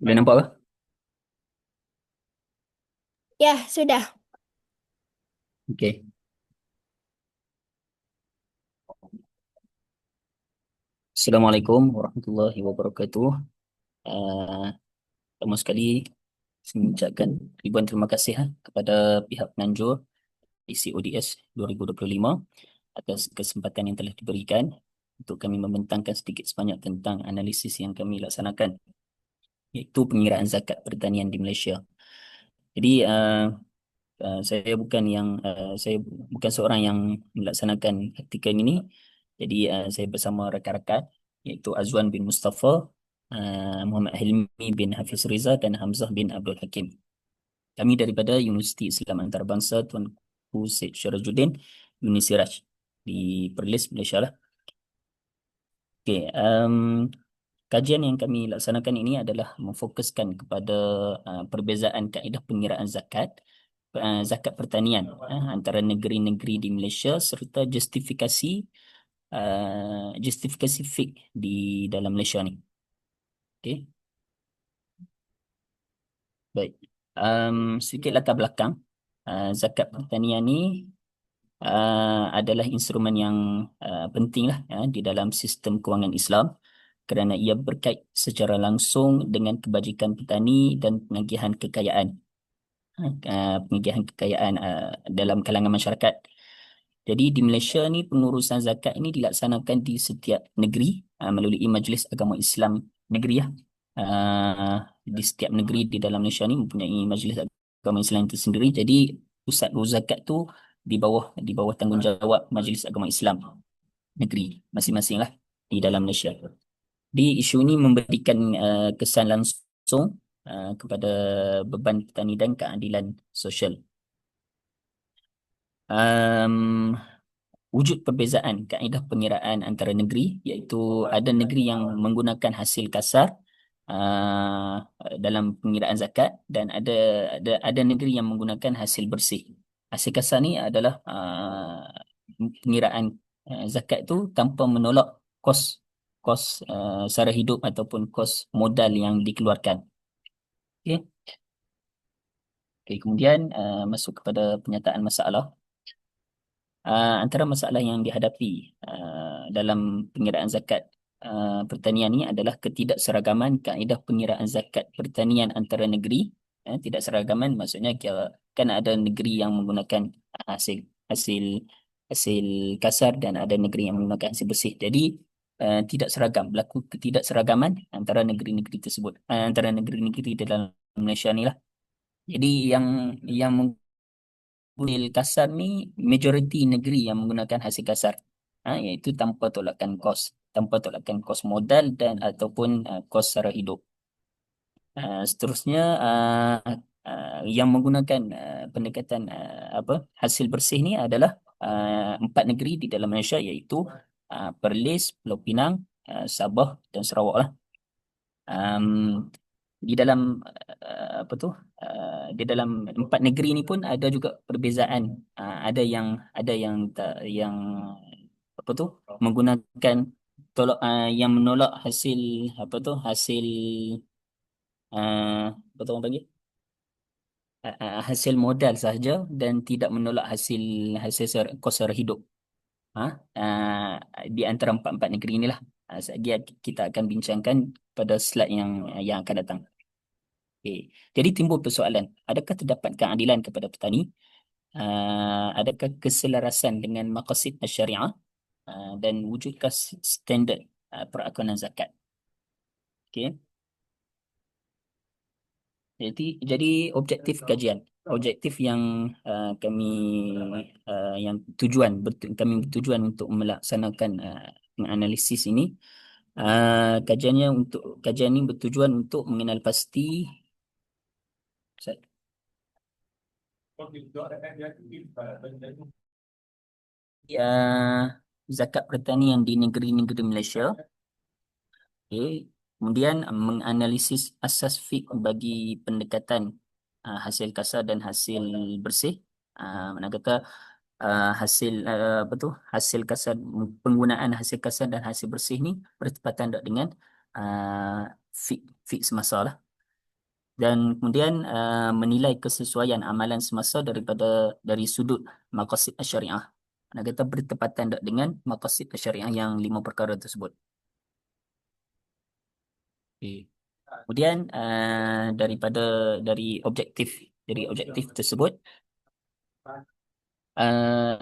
Boleh nampak ke? Ya, sudah. Okey. Assalamualaikum warahmatullahi wabarakatuh. Uh, Pertama sekali, saya mengucapkan ribuan terima kasih kepada pihak penanjur PCODS 2025 atas kesempatan yang telah diberikan untuk kami membentangkan sedikit sebanyak tentang analisis yang kami laksanakan, iaitu pengiraan zakat pertanian di Malaysia. Jadi, saya bukan seorang yang melaksanakan artikel ini. Jadi saya bersama rakan-rakan iaitu Azwan bin Mustafa, Muhammad Hilmi bin Hafiz Riza dan Hamzah bin Abdul Hakim. Kami daripada Universiti Islam Antarabangsa Tuanku Syed Syarajuddin Uni Siraj di Perlis, Malaysia lah. Okay, kajian yang kami laksanakan ini adalah memfokuskan kepada perbezaan kaedah pengiraan zakat, zakat pertanian antara negeri-negeri di Malaysia serta justifikasi fik di dalam Malaysia ni. Okey, baik. Sedikit latar belakang. Zakat pertanian ni adalah instrumen yang penting lah di dalam sistem kewangan Islam kerana ia berkait secara langsung dengan kebajikan petani dan pengagihan kekayaan dalam kalangan masyarakat. Jadi di Malaysia ni pengurusan zakat ini dilaksanakan di setiap negeri melalui Majlis Agama Islam negeri ya. Di setiap negeri di dalam Malaysia ni mempunyai Majlis Agama Islam itu sendiri. Jadi pusat urus zakat tu di bawah tanggungjawab Majlis Agama Islam negeri masing-masing lah di dalam Malaysia. Di isu ini memberikan kesan langsung kepada beban petani dan keadilan sosial. Um, Wujud perbezaan kaedah pengiraan antara negeri, iaitu ada negeri yang menggunakan hasil kasar dalam pengiraan zakat dan ada negeri yang menggunakan hasil bersih. Hasil kasar ni adalah pengiraan zakat tu tanpa menolak kos kos sara hidup ataupun kos modal yang dikeluarkan. Okey. Okey, kemudian masuk kepada penyataan masalah. Antara masalah yang dihadapi dalam pengiraan zakat pertanian ini adalah ketidakseragaman kaedah pengiraan zakat pertanian antara negeri. Tidak seragaman maksudnya kan ada negeri yang menggunakan hasil hasil hasil kasar dan ada negeri yang menggunakan hasil bersih. Jadi tidak seragam, berlaku ketidakseragaman antara negeri-negeri tersebut, antara negeri-negeri di dalam Malaysia ni lah. Jadi yang hasil kasar ni majoriti negeri yang menggunakan hasil kasar, iaitu tanpa tolakan kos modal dan ataupun kos sara hidup. Seterusnya yang menggunakan pendekatan hasil bersih ni adalah empat negeri di dalam Malaysia, iaitu Perlis, Pulau Pinang, Sabah dan Sarawak lah. Um, di dalam apa tu di dalam empat negeri ni pun ada juga perbezaan. Ada yang yang apa tu menggunakan yang menolak hasil apa tu hasil apa tu orang panggil hasil modal sahaja dan tidak menolak hasil hasil kos sara hidup. ha di antara empat-empat negeri inilah. Sekejap kita akan bincangkan pada slide yang akan datang. Okay. Jadi timbul persoalan, adakah terdapat keadilan kepada petani? Adakah keselarasan dengan maqasid syariah? Dan wujudkah standard perakuan zakat? Okay. Jadi objektif yang kami kami bertujuan untuk melaksanakan analisis ini. Kajian ini bertujuan untuk mengenal pasti uh, zakat pertanian di negeri-negeri Malaysia. Okay. Kemudian menganalisis asas fik bagi pendekatan hasil kasar dan hasil bersih. Mana kata hasil kasar, penggunaan hasil kasar dan hasil bersih ni bertepatan tak dengan uh, fik semasa lah. Dan kemudian menilai kesesuaian amalan semasa dari sudut maqasid syariah. Nak kata bertepatan tak dengan maqasid syariah yang 5 perkara tersebut. Okay. Kemudian dari objektif tersebut,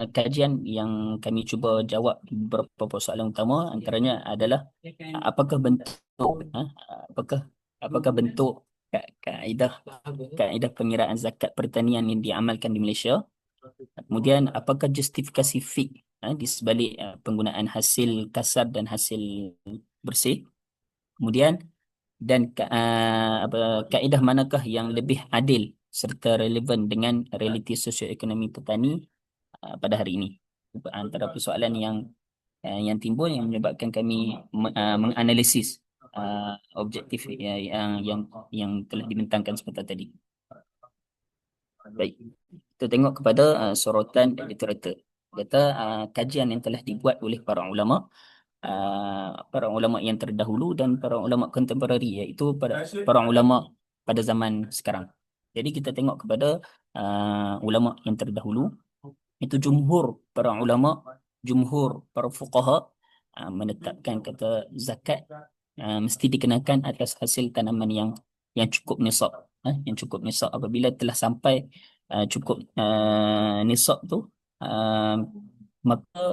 kajian yang kami cuba jawab beberapa persoalan utama antaranya adalah apakah bentuk apakah apakah bentuk kaedah kaedah pengiraan zakat pertanian yang diamalkan di Malaysia. Kemudian apakah justifikasi fik di sebalik penggunaan hasil kasar dan hasil bersih. Kemudian kaedah manakah yang lebih adil serta relevan dengan realiti sosioekonomi petani pada hari ini. Antara persoalan yang timbul yang menyebabkan kami menganalisis objektif yang telah dibentangkan sebentar tadi. Baik, kita tengok kepada sorotan literatur. Kata kajian yang telah dibuat oleh para ulama yang terdahulu dan para ulama kontemporari, iaitu para ulama pada zaman sekarang. Jadi kita tengok kepada ulama yang terdahulu, itu jumhur para fuqaha menetapkan kata zakat mesti dikenakan atas hasil tanaman yang cukup nisab. Yang cukup nisab apabila telah sampai cukup nisab tu, uh, maka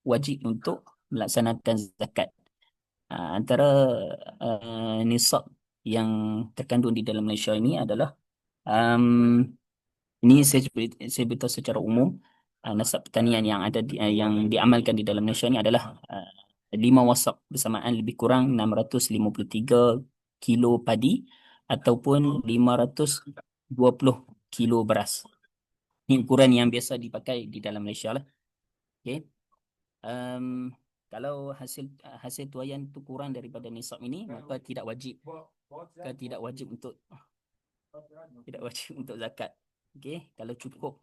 wajib untuk melaksanakan zakat. Antara nisab yang terkandung di dalam Malaysia ini adalah um, ini saya beritahu secara umum. Nasab pertanian yang yang diamalkan di dalam Malaysia ini adalah 5 wasak bersamaan lebih kurang 653 kilo padi ataupun 520 kilo beras. Ini ukuran yang biasa dipakai di dalam Malaysia lah. Okay. Kalau hasil tuaian itu kurang daripada nisab ini, maka tidak wajib untuk zakat. Okey, kalau cukup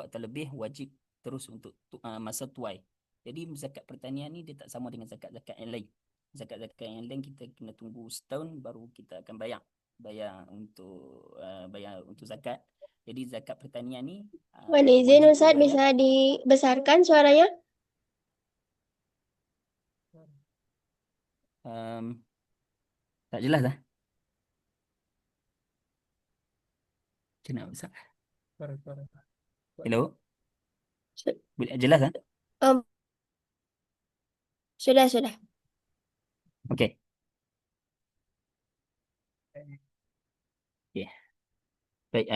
atau lebih wajib terus untuk masa tuai. Jadi zakat pertanian ni dia tak sama dengan zakat-zakat yang lain. Zakat-zakat yang lain kita kena tunggu setahun baru kita akan bayar untuk zakat. Jadi zakat pertanian ni Mohon izin wajib Ustaz, dibayar. bisa dibesarkan suaranya? Tak jelas lah. Macam nak besar? Hello? Su- Boleh jelas lah? Oh, sudah. Okey. Okey. Baik,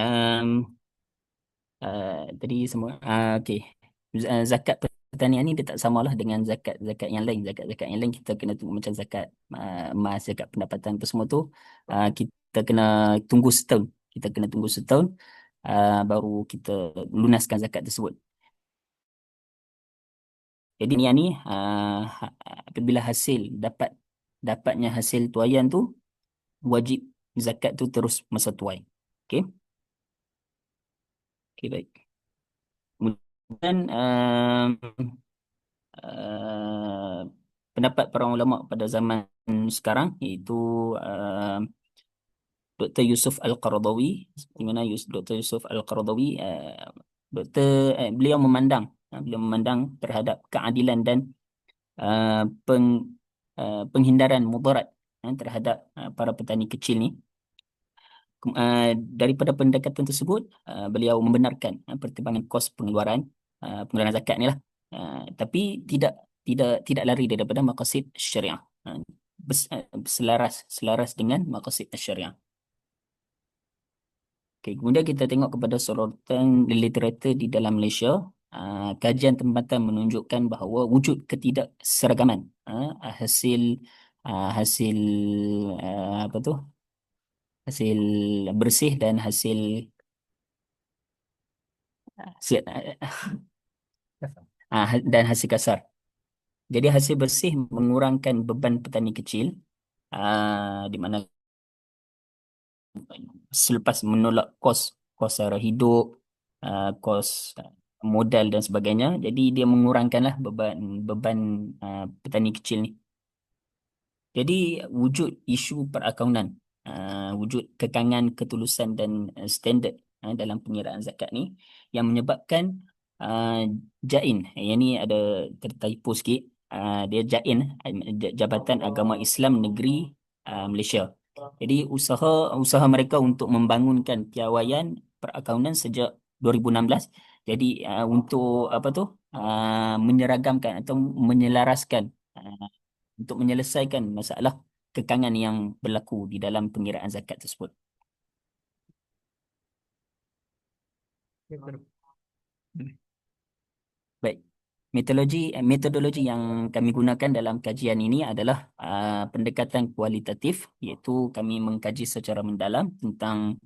tadi semua okey. Zakat pertanian ni dia tak samalah dengan zakat yang lain. Zakat yang lain kita kena tunggu macam zakat emas, zakat pendapatan tu semua tu kita kena tunggu setahun. Baru kita lunaskan zakat tersebut. Jadi ni apabila dapatnya hasil tuaian tu, wajib zakat tu terus masa tuai. Okey. Okey, baik. Kemudian pendapat para ulama pada zaman sekarang, iaitu Dr. Yusuf Al-Qaradawi, di mana Dr. Yusuf Al-Qaradawi beliau memandang terhadap keadilan dan uh, peng, penghindaran mudarat terhadap para petani kecil ni. Daripada pendekatan tersebut, beliau membenarkan pertimbangan kos pengeluaran zakat ni lah. Tapi tidak lari daripada maqasid syariah. Selaras dengan maqasid syariah. Okay, kemudian kita tengok kepada sorotan literatur di dalam Malaysia. Kajian tempatan menunjukkan bahawa wujud ketidakseragaman hasil hasil apa tu hasil bersih dan hasil kasar. Jadi hasil bersih mengurangkan beban petani kecil, di mana selepas menolak kos sara hidup, kos modal dan sebagainya, jadi dia mengurangkanlah beban petani kecil ni. Jadi wujud isu perakaunan wujud kekangan, ketulusan dan standard dalam pengiraan zakat ni yang menyebabkan uh, Jain, yang ni ada tertypo sikit, dia Jain, Jabatan Agama Islam Negeri Malaysia. Jadi usaha usaha mereka untuk membangunkan piawaian perakaunan sejak 2016. Jadi untuk apa tu, menyeragamkan atau menyelaraskan uh, untuk menyelesaikan masalah kekangan yang berlaku di dalam pengiraan zakat tersebut. Baik. Metodologi yang kami gunakan dalam kajian ini adalah pendekatan kualitatif, iaitu kami mengkaji secara mendalam tentang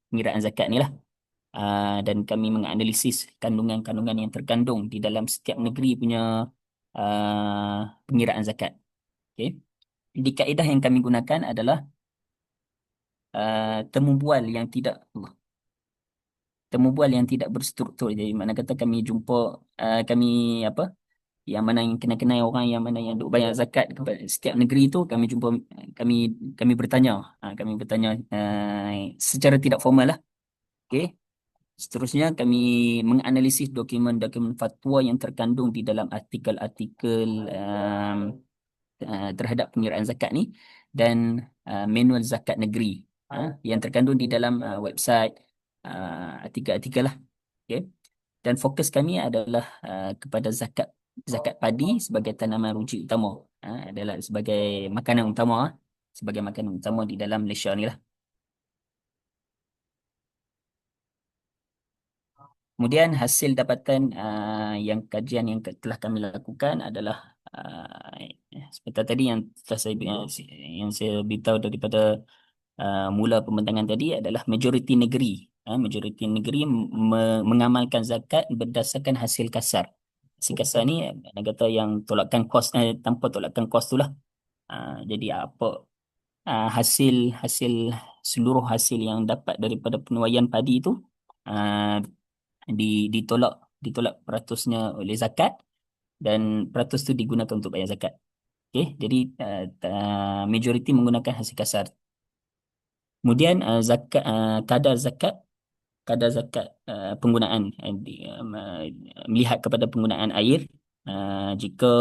pengiraan zakat ni lah. Dan kami menganalisis kandungan-kandungan yang terkandung di dalam setiap negeri punya pengiraan zakat. Okay. Di kaedah yang kami gunakan adalah temu bual yang tidak temu bual yang tidak berstruktur. Jadi mana kata kami jumpa kami apa yang mana yang kenal-kenal orang, yang mana yang duk bayar zakat kepada setiap negeri itu, kami jumpa, kami kami bertanya, kami bertanya secara tidak formal lah. Okey. Seterusnya kami menganalisis dokumen-dokumen fatwa yang terkandung di dalam artikel-artikel terhadap pengiraan zakat ni, dan manual zakat negeri yang terkandung di dalam website, artikel-artikel lah. Okay. Dan fokus kami adalah kepada zakat zakat padi sebagai tanaman ruji utama, adalah sebagai makanan utama, sebagai makanan utama di dalam Malaysia ni lah. Kemudian hasil dapatan yang kajian yang telah kami lakukan adalah seperti tadi yang telah yang saya beritahu daripada mula pembentangan tadi, adalah majoriti negeri. Majoriti negeri mengamalkan zakat berdasarkan hasil kasar. Hasil kasar ni nak kata yang tolakkan kos, tanpa tolakkan kos tu lah. Jadi apa hasil hasil seluruh hasil yang dapat daripada penuaian padi itu uh, ditolak ditolak peratusnya oleh zakat, dan peratus tu digunakan untuk bayar zakat. Okey, jadi majoriti menggunakan hasil kasar. Kemudian kadar zakat penggunaan melihat kepada penggunaan air. Jika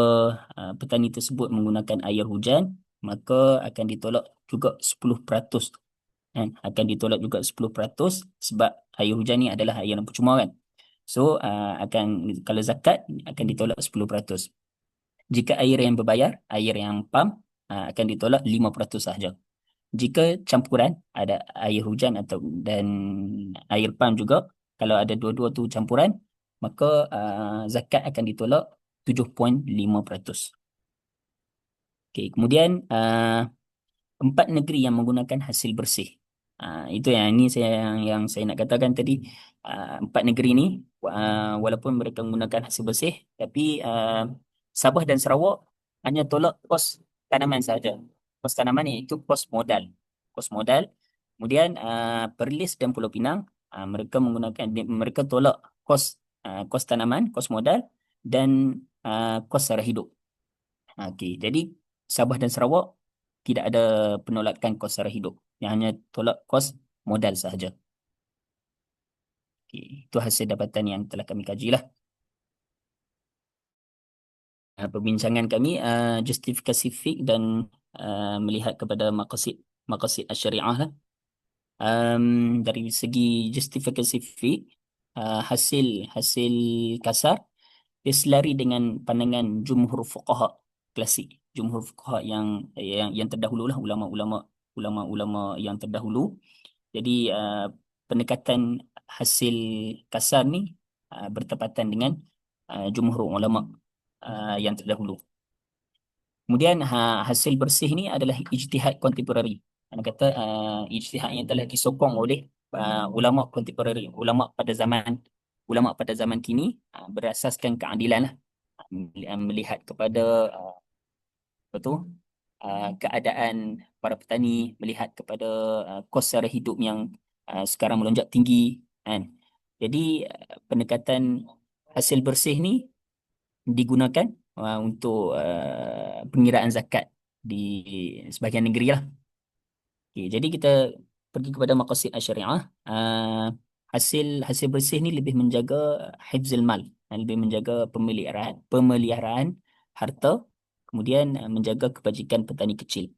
petani tersebut menggunakan air hujan, maka akan ditolak juga 10%, kan? Akan ditolak juga 10% sebab air hujan ni adalah air yang percuma, kan. So kalau zakat akan ditolak 10%. Jika air yang berbayar, air yang pam, akan ditolak 5% sahaja. Jika campuran, ada air hujan atau dan air pam juga, kalau ada dua-dua tu campuran, maka zakat akan ditolak 7.5%. Okey, kemudian 4 negeri yang menggunakan hasil bersih. Itu yang ini yang saya nak katakan tadi. 4 negeri ni walaupun mereka menggunakan hasil bersih, tapi Sabah dan Sarawak hanya tolak kos tanaman saja. Kos tanaman iaitu kos modal. Kos modal. Kemudian Perlis dan Pulau Pinang, mereka tolak kos tanaman, kos modal dan kos sara hidup. Okey, jadi Sabah dan Sarawak tidak ada penolakan kos sara hidup, yang hanya tolak kos modal sahaja. Okey, itu hasil dapatan yang telah kami kaji lah. Perbincangan kami justifikasi fik dan melihat kepada maqasid maqasid syariah lah. Dari segi justifikasi fik, hasil hasil kasar dia selari dengan pandangan jumhur fuqaha klasik, jumhur fuqaha yang terdahulu lah, ulama-ulama yang terdahulu. Jadi pendekatan hasil kasar ni bertepatan dengan jumhur ulama yang terdahulu. Kemudian hasil bersih ni adalah ijtihad kontemporari. Ana kata ijtihad yang telah disokong oleh ulama kontemporari, ulama pada zaman kini, berasaskan keadilan lah. Melihat kepada apa tu keadaan para petani, melihat kepada kos sara hidup yang sekarang melonjak tinggi, kan. Jadi pendekatan hasil bersih ni digunakan untuk pengiraan zakat di sebahagian negeri lah. Okay, jadi kita pergi kepada maqasid syariah. Hasil hasil bersih ni lebih menjaga hifzul mal, lebih menjaga pemeliharaan harta, kemudian menjaga kebajikan petani kecil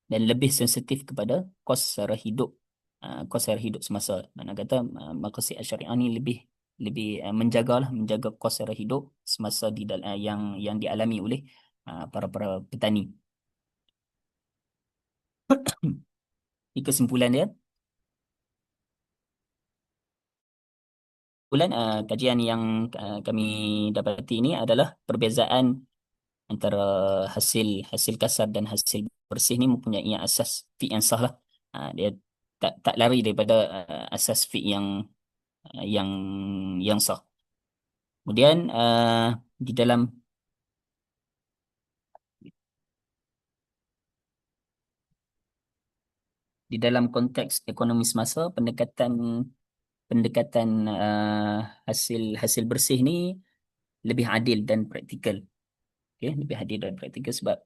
dan lebih sensitif kepada kos sara hidup semasa. Mana kata maqasid syariah ni lebih lebih menjaga kos sara hidup semasa yang dialami oleh para petani. Ini kesimpulan dia. Kesimpulan kajian yang kami dapati ini adalah perbezaan antara hasil hasil kasar dan hasil bersih ni mempunyai asas fiqh yang sah lah. Dia tak lari daripada asas fiqh yang yang sah. Kemudian di dalam di dalam konteks ekonomi semasa, pendekatan pendekatan hasil hasil bersih ni lebih adil dan praktikal. Okay, lebih adil dan praktikal sebab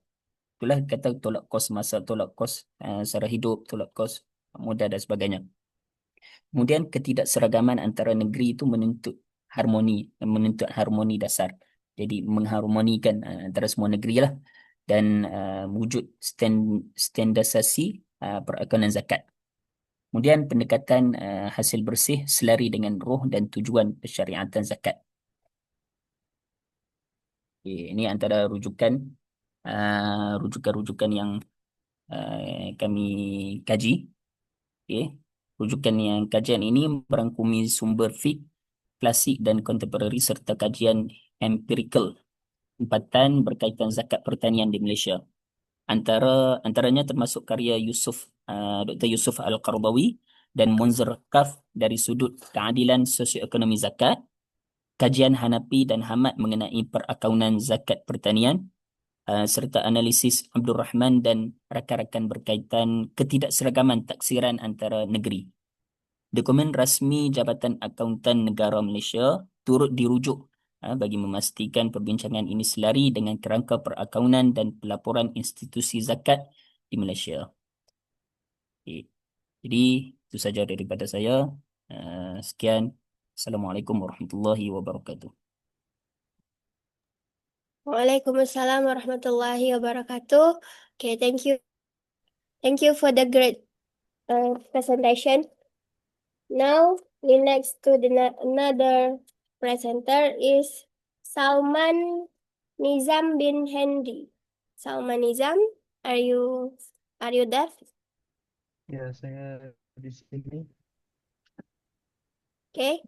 itulah kata tolak kos masa, tolak kos sara hidup, tolak kos modal dan sebagainya. Kemudian ketidakseragaman antara negeri itu menuntut harmoni dasar. Jadi mengharmonikan antara semua negeri lah dan wujud standarisasi perakaunan zakat. Kemudian pendekatan hasil bersih selari dengan roh dan tujuan persyariatan zakat. Ini antara rujukan-rujukan yang kami kaji. Okay. Kajian ini merangkumi sumber fiqh klasik dan kontemporari serta kajian empirikal tempatan berkaitan zakat pertanian di Malaysia. Antaranya termasuk karya Dr. Yusuf Al-Qardawi dan Munzir Kaf dari sudut keadilan sosioekonomi zakat, kajian Hanafi dan Hamad mengenai perakaunan zakat pertanian, serta analisis Abdul Rahman dan rakan-rakan berkaitan ketidakseragaman taksiran antara negeri. Dokumen rasmi Jabatan Akauntan Negara Malaysia turut dirujuk bagi memastikan perbincangan ini selari dengan kerangka perakaunan dan pelaporan institusi zakat di Malaysia. Okay. Jadi itu saja daripada saya. Sekian. Assalamualaikum warahmatullahi wabarakatuh. Waalaikumsalam warahmatullahi wabarakatuh. Okay, thank you. Thank you for the great presentation. Now, the next to another presenter is Salman Nizam bin Hendy. Salman Nizam, are you there? Ya, saya di sini. Okay,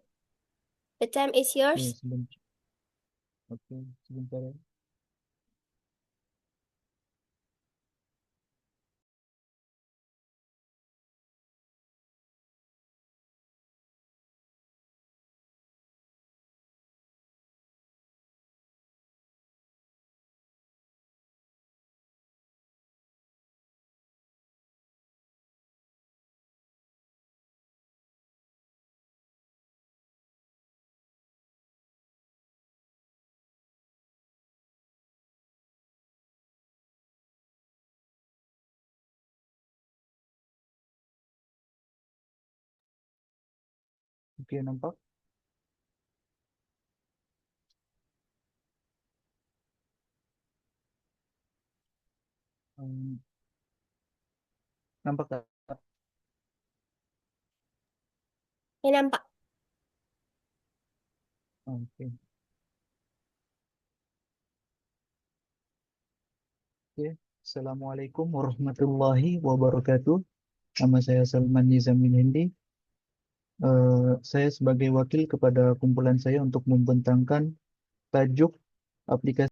the time is Ya, yours. sebentar. Oke, sebentar ya. Oke, nampak? Hmm, nampak tak? Ya, nampak. Oke. Oke. Assalamualaikum warahmatullahi wabarakatuh. Nama saya Salman Nizamin Hindi. Saya sebagai wakil kepada kumpulan saya untuk membentangkan tajuk aplikasi